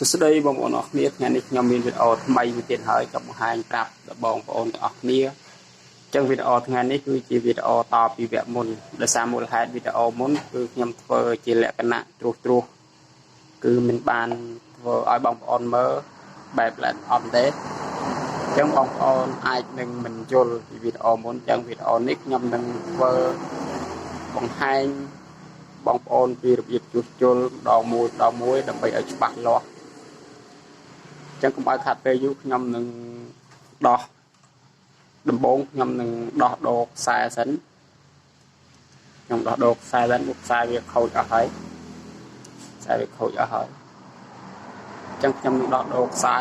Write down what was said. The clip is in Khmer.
សួស្តីបងប្អូនអរគ្នាថ្ងៃនេះខ្ញុំមានវីដេអូថ្មីមួយទៀតហើយចង់បង្ហាញប្រាប់ដល់បងប្អូនទាំងអស់គ្នាអញ្ចឹងវីដេអូថ្ងៃនេះគឺជាវីដេអូតពីវគ្គមុនដោយសារមូលហេតុវីដេអូមុនគឺខ្ញុំធ្វើជាលក្ខណៈត្រួសគឺមិនបានធ្វើឲ្យបងប្អូនមើលបែបល្អអត់ទេអញ្ចឹងបងប្អូនអាចនឹងមិនយល់ពីវីដេអូមុនអញ្ចឹងវីដេអូនេះខ្ញុំនឹងធ្វើបង្ហាញបងប្អូនពីរបៀបជួសជុលដល់មួយដើម្បីឲ្យច្បាស់លាស់ចឹងកុំឲ្យខាត់ពេលយូរខ្ញុំនឹងដោះដំបូងខ្ញុំនឹងដោះដូរខ្សែសិនខ្ញុំដោះដូរខ្សែសិនមុខខ្សែវាខូចអស់ហើយខ្សែវាខូចអស់ហើយចឹងខ្ញុំនឹងដោះដូរខ្សែ